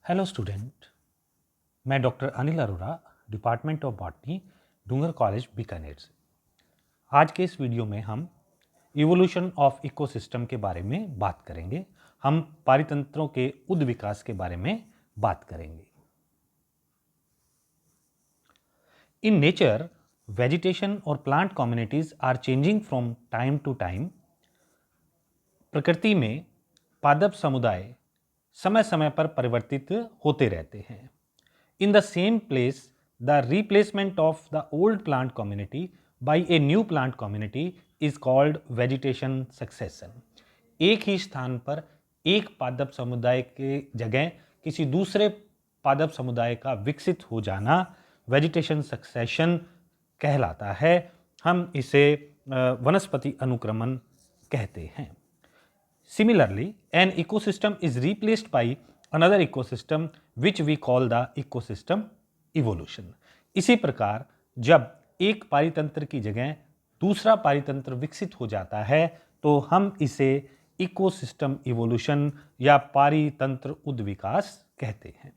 Hello student, मैं doctor Anil Arora, department of botany, Dungar college Bikaner से। आज के इस वीडियो में हम इवोल्यूशन ऑफ इकोसिस्टम के बारे में बात करेंगे। हम पारितंत्रों के उद विकास के बारे में बात करेंगे। इन नेचर, वेजिटेशन और plant communities are changing from time to time. प्रकृति में पादप समुदाय समय समय पर परिवर्तित होते रहते हैं। In the same place, the replacement of the old plant community by a new plant community is called vegetation succession. एक ही स्थान पर एक पादप समुदाय के जगह किसी दूसरे पादप समुदाय का विकसित हो जाना वेजिटेशन सक्सेशन कहलाता है। हम इसे वनस्पति अनुक्रमण कहते हैं। Similarly, an ecosystem is replaced by another ecosystem which we call the ecosystem evolution. इसी प्रकार जब एक पारितंत्र की जगह दूसरा पारितंत्र विकसित हो जाता है तो हम इसे इकोसिस्टम इवोल्यूशन या पारितंत्र उद्विकास कहते हैं।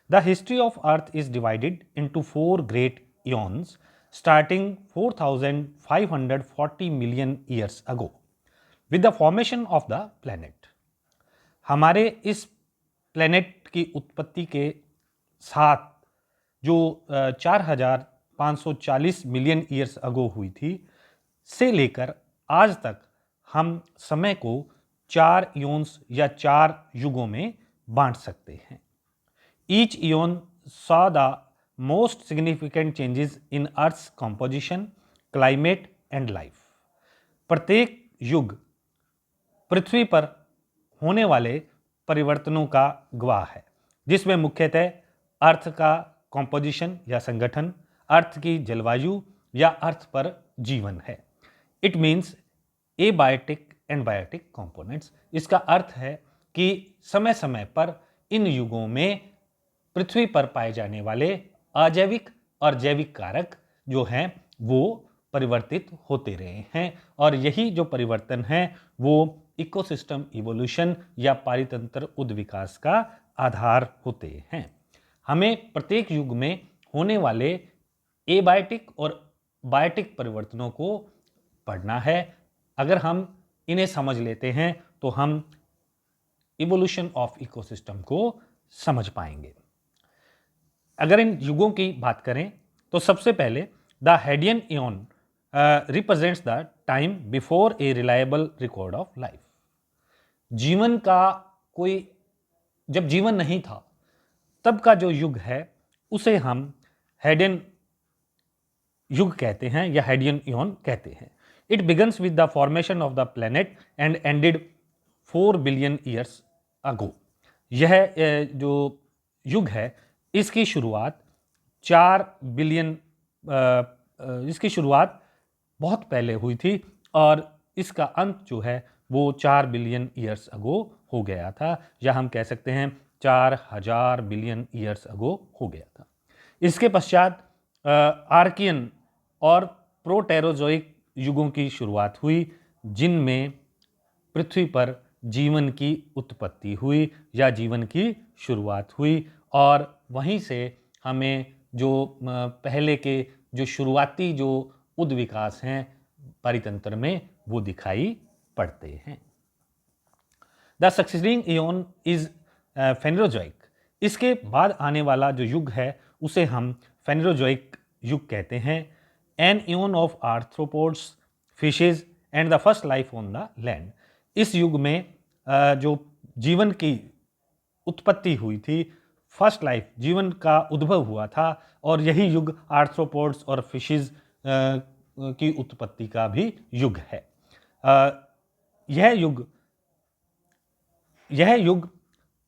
The history of Earth is divided into four great eons starting 4540 million years ago. With the formation of the planet. हमारे इस प्लैनेट की उत्पत्ति के साथ जो 4540 मिलियन ईयर्स अगो हुई थी से लेकर आज तक हम समय को 4 इयोन्स या 4 युगों में बांट सकते हैं। Each eon saw the most significant changes in earth's composition, climate and life. प्रत्येक युग पृथ्वी पर होने वाले परिवर्तनों का गवाह है, जिसमें मुख्यतः अर्थ का कॉम्पोजिशन या संगठन, अर्थ की जलवायु या अर्थ पर जीवन है। It means abiotic and biotic components. इसका अर्थ है कि समय समय पर इन युगों में पृथ्वी पर पाए जाने वाले अजैविक और जैविक कारक जो हैं वो परिवर्तित होते रहे हैं, और यही जो परिवर्तन है वो इकोसिस्टम इवोल्यूशन या पारितंत्र उद्विकास का आधार होते हैं। हमें प्रत्येक युग में होने वाले एबायोटिक और बायोटिक परिवर्तनों को पढ़ना है। अगर हम इन्हें समझ लेते हैं तो हम इवोल्यूशन ऑफ इकोसिस्टम को समझ पाएंगे। अगर इन युगों की बात करें तो सबसे पहले the Hadean Ian represents the time before a reliable record of life. जीवन का कोई जब जीवन नहीं था तब का जो युग है उसे हम हेडियन युग कहते हैं या हेडियन इयन कहते हैं। It begins with the formation of the planet and ended 4 billion years ago. यह जो युग है इसकी शुरुआत 4 बिलियन इसकी शुरुआत बहुत पहले हुई थी और इसका अंत जो है वो 4 बिलियन ईयर्स अगो हो गया था, या हम कह सकते हैं 4000 बिलियन ईयर्स अगो हो गया था। इसके पश्चात आर्कियन और प्रोटेरोजोइक युगों की शुरुआत हुई, जिनमें पृथ्वी पर जीवन की उत्पत्ति हुई या जीवन की शुरुआत हुई, और वहीं से हमें जो पहले के जो शुरुआती जो उद्विकास हैं पारितंत्र में वो दिखाई पड़ते हैं। The succeeding eon is Phanerozoic. इसके बाद आने वाला जो युग है उसे हम फेनेरोजोइक युग कहते हैं। An eon of arthropods, fishes and the first life on the land. इस युग में जो जीवन की उत्पत्ति हुई थी, फर्स्ट लाइफ जीवन का उद्भव हुआ था, और यही युग आर्थ्रोपोड्स और फिशेज की उत्पत्ति का भी युग है। यह युग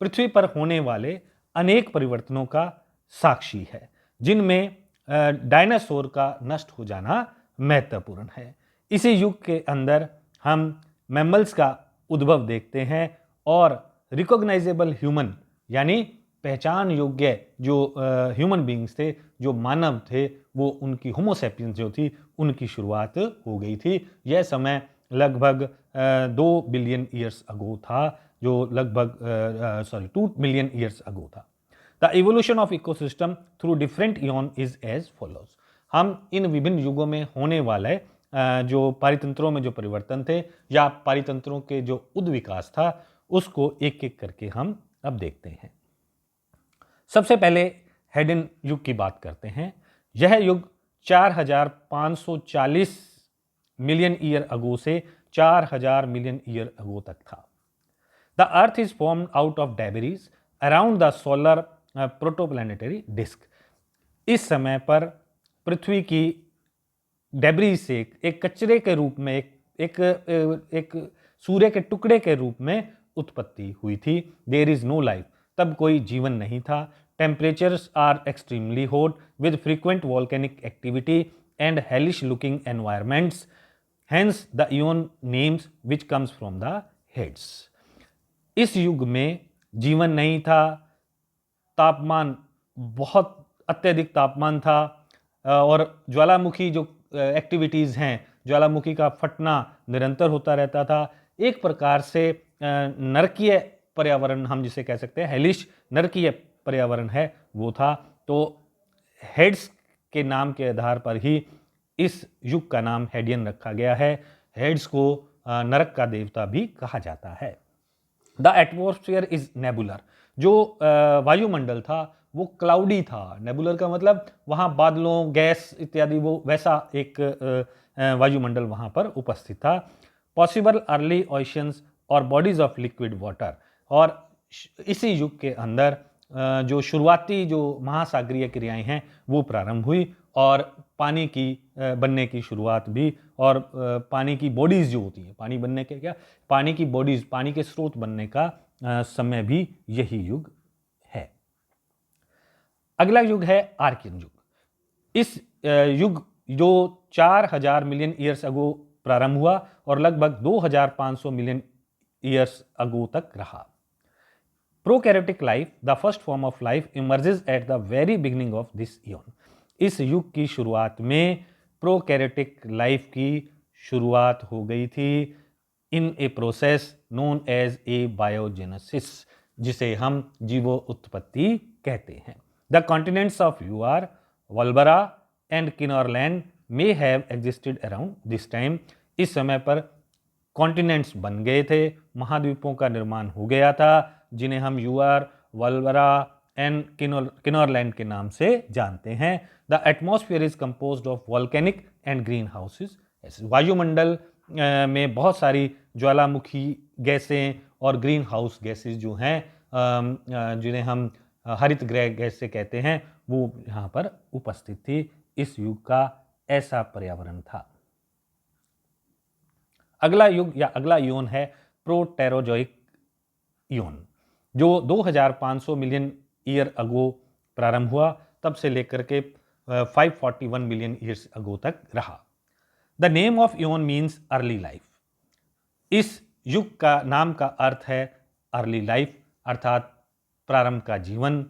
पृथ्वी पर होने वाले अनेक परिवर्तनों का साक्षी है, जिनमें डायनासोर का नष्ट हो जाना महत्वपूर्ण है। इसी युग के अंदर हम मैमल्स का उद्भव देखते हैं और रिकॉग्नाइजेबल ह्यूमन यानी पहचान योग्य जो ह्यूमन बींग्स थे, जो मानव थे, वो उनकी होमोसेपियंस जो थी उनकी शुरुआत हो गई थी। यह समय लगभग 2 बिलियन ईयर्स अगो था, जो लगभग 2 मिलियन ईयर्स अगो था। The evolution of ecosystem through different eon is as follows. हम इन विभिन्न युगों में होने वाले जो पारितंत्रों में जो परिवर्तन थे या पारितंत्रों के जो उद्विकास था उसको एक एक करके हम अब देखते हैं। सबसे पहले हेडन युग की बात करते हैं। यह युग 4540 मिलियन ईयर अगो से 4000 मिलियन ईयर अगो तक था। The Earth is formed out of debris around the solar protoplanetary disc. इस समय पर पृथ्वी की डेबरीज से एक कचरे के रूप में एक सूर्य के टुकड़े के रूप में उत्पत्ति हुई थी। देयर इज नो लाइफ, तब कोई जीवन नहीं था। Temperatures are extremely hot with frequent volcanic activity and hellish looking environments, hence the eon names which comes from the Hades. इस युग में जीवन नहीं था, तापमान बहुत अत्यधिक तापमान था और ज्वालामुखी जो एक्टिविटीज़ हैं, ज्वालामुखी का फटना निरंतर होता रहता था। एक प्रकार से नरकीय पर्यावरण हम जिसे कह सकते हैं, हेलिश नरकीय पर्यावरण है वो था। तो हेड्स के नाम के आधार पर ही इस युग का नाम हेडियन रखा गया है। हेड्स को नरक का देवता भी कहा जाता है। The atmosphere is nebular. जो वायुमंडल था वो क्लाउडी था। नेबुलर का मतलब वहाँ बादलों, गैस इत्यादि वो वैसा एक वायुमंडल वहाँ पर उपस्थित था। पॉसिबल अर्ली ओशंस और बॉडीज ऑफ लिक्विड वाटर। और इसी युग के अंदर जो शुरुआती जो महासागरीय क्रियाएं हैं वो प्रारंभ हुई और पानी की बनने की शुरुआत भी, और पानी की बॉडीज जो होती हैं, पानी बनने के क्या, पानी की बॉडीज, पानी के स्रोत बनने का समय भी यही युग है। अगला युग है आर्कियन युग। इस युग जो 4000 मिलियन ईयर्स अगो प्रारंभ हुआ और लगभग 2500 मिलियन ईयर्स अगो तक रहा। Prokaryotic life, the first form of life, emerges at the very beginning of this eon. इस युग की शुरुआत में प्रोकैरियोटिक लाइफ की शुरुआत हो गई थी in a process known as abiogenesis, जिसे हम जीवो उत्पत्ति कहते हैं। The continents of Ur, Vaalbara and Kenorland may have existed around this time. इस समय पर कॉन्टिनेंट्स बन गए थे, महाद्वीपों का निर्माण हो गया था, जिन्हें हम यूआर, वल्बरा एंड किनोरलैंड के नाम से जानते हैं। The atmosphere is composed of volcanic and green houses. वायुमंडल में बहुत सारी ज्वालामुखी गैसें और ग्रीन हाउस गैसेज जो हैं, जिन्हें हम हरित गृह गैस से कहते हैं, वो यहाँ पर उपस्थित थी। इस युग का ऐसा पर्यावरण था। अगला युग या अगला इयन है प्रोटेरोजोइक इयन, जो 2500 मिलियन ईयर अगो प्रारंभ हुआ, तब से लेकर के 541 मिलियन ईयर्स अगो तक रहा। The name of Ian means early life. इस युग का नाम का अर्थ है अर्ली लाइफ, अर्थात प्रारंभ का जीवन।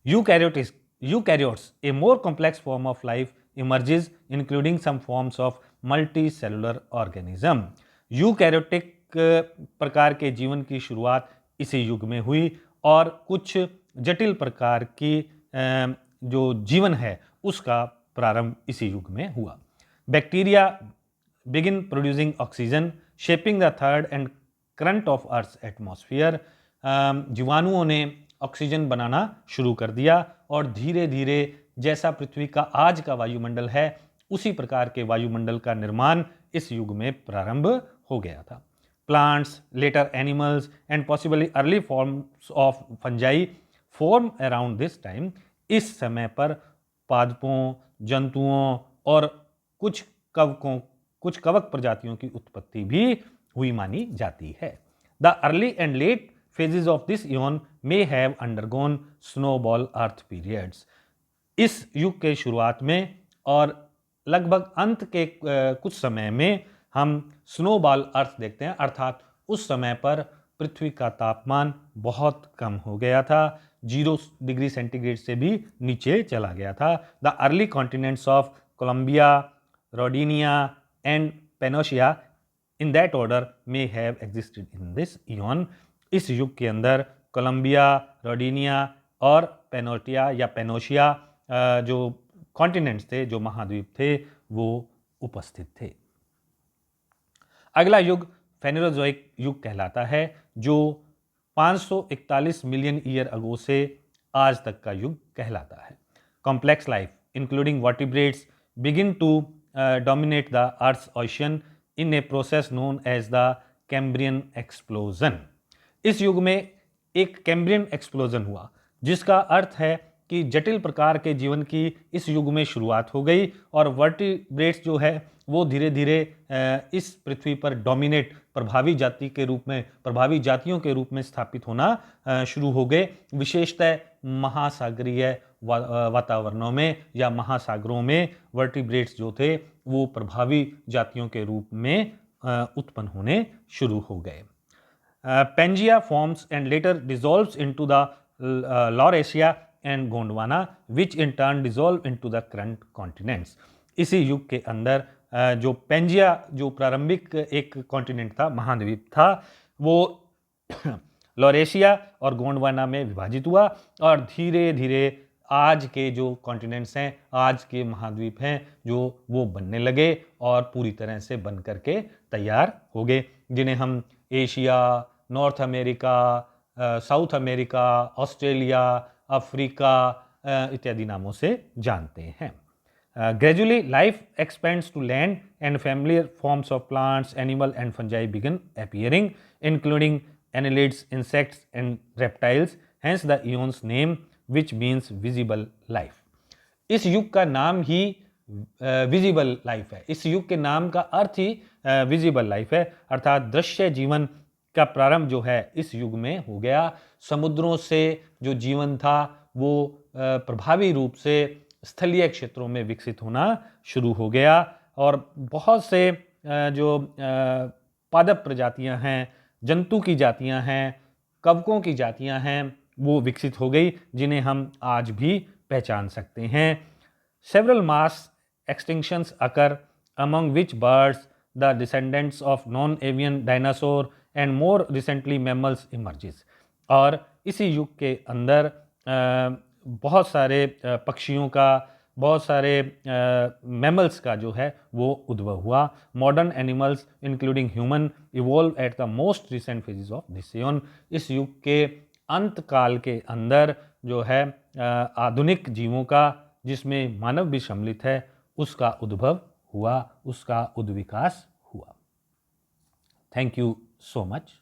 Eukaryotes, a more complex form of life, emerges including some forms of multi cellular organism. Eukaryotic प्रकार के जीवन की शुरुआत इसी युग में हुई और कुछ जटिल प्रकार की जो जीवन है उसका प्रारंभ इसी युग में हुआ। Bacteria begin producing oxygen, shaping the third and current of earth atmosphere. जीवाणुओं ने ऑक्सीजन बनाना शुरू कर दिया और धीरे धीरे जैसा पृथ्वी का आज का वायुमंडल है उसी प्रकार के वायुमंडल का निर्माण इस युग में प्रारंभ हो गया था। Plants, later animals and possibly early forms of fungi form around this time. इस समय पर पादपों, जंतुओं और कुछ कवक प्रजातियों की उत्पत्ति भी हुई मानी जाती है। The early and let phases of this eon may have undergone snowball earth periods। इस युग के शुरुआत में और लगभग अंत के कुछ समय में हम स्नोबॉल अर्थ देखते हैं, अर्थात उस समय पर पृथ्वी का तापमान बहुत कम हो गया था, 0 डिग्री सेंटीग्रेड से भी नीचे चला गया था। The early continents of Columbia, Rodinia and Pannotia in that order may have existed in this eon. इस युग के अंदर कोलंबिया, रोडिनिया और पेनोटिया या पेनोशिया जो कॉन्टिनेंट्स थे, जो महाद्वीप थे, वो उपस्थित थे। अगला युग फेनेरोजोइक युग कहलाता है, जो 541 मिलियन ईयर अगो से आज तक का युग कहलाता है। Complex life including vertebrates begin to dominate the earth's ocean in a process known as the Cambrian explosion. इस युग में एक कैम्ब्रियन एक्सप्लोजन हुआ, जिसका अर्थ है कि जटिल प्रकार के जीवन की इस युग में शुरुआत हो गई और वर्टिब्रेट्स जो है वो धीरे धीरे इस पृथ्वी पर डोमिनेट प्रभावी जातियों के रूप में स्थापित होना शुरू हो गए। विशेषतः महासागरीय वातावरणों में या महासागरों में वर्टिब्रेट्स जो थे वो प्रभावी जातियों के रूप में उत्पन्न होने शुरू हो गए। Pangea forms and later dissolves into the Laurasia and Gondwana, which in turn dissolve into the current continents. इसी युग के अंदर जो पेंजिया, जो प्रारंभिक एक कॉन्टिनेंट था, महाद्वीप था, वो लॉरेशिया और गोंडवाना में विभाजित हुआ और धीरे धीरे आज के जो कॉन्टिनेंट्स हैं, आज के महाद्वीप हैं, जो वो बनने लगे और पूरी तरह से बन करके तैयार हो गए, जिन्हें हम Asia, north America, south America, Australia, Africa इत्यादि नामों से जानते हैं। Gradually, life expands to land and familiar forms of plants, animal and fungi begin appearing, including annelids, insects and reptiles, hence the eon's name, which means visible life. इस युग का नाम ही visible life है। इस युग के नाम का अर्थ ही विजिबल लाइफ है, अर्थात दृश्य जीवन का प्रारंभ जो है इस युग में हो गया। समुद्रों से जो जीवन था वो प्रभावी रूप से स्थलीय क्षेत्रों में विकसित होना शुरू हो गया और बहुत से जो पादप प्रजातियां हैं, जंतु की जातियां हैं, कवकों की जातियां हैं, वो विकसित हो गई, जिन्हें हम आज भी पहचान सकते हैं। Several mass extinctions occur among which birds the descendants of non avian dinosaur and more recently mammals emerges. और इसी युग के अंदर बहुत सारे पक्षियों का, बहुत सारे मैमल्स का जो है वो उद्भव हुआ। Modern animals including human evolve at the most recent phases of this eon. इस युग के अंत काल के अंदर जो है आधुनिक जीवों का, जिसमें मानव भी सम्मिलित है, उसका उद्भव हुआ, उसका उद्विकास हुआ। Thank you so much.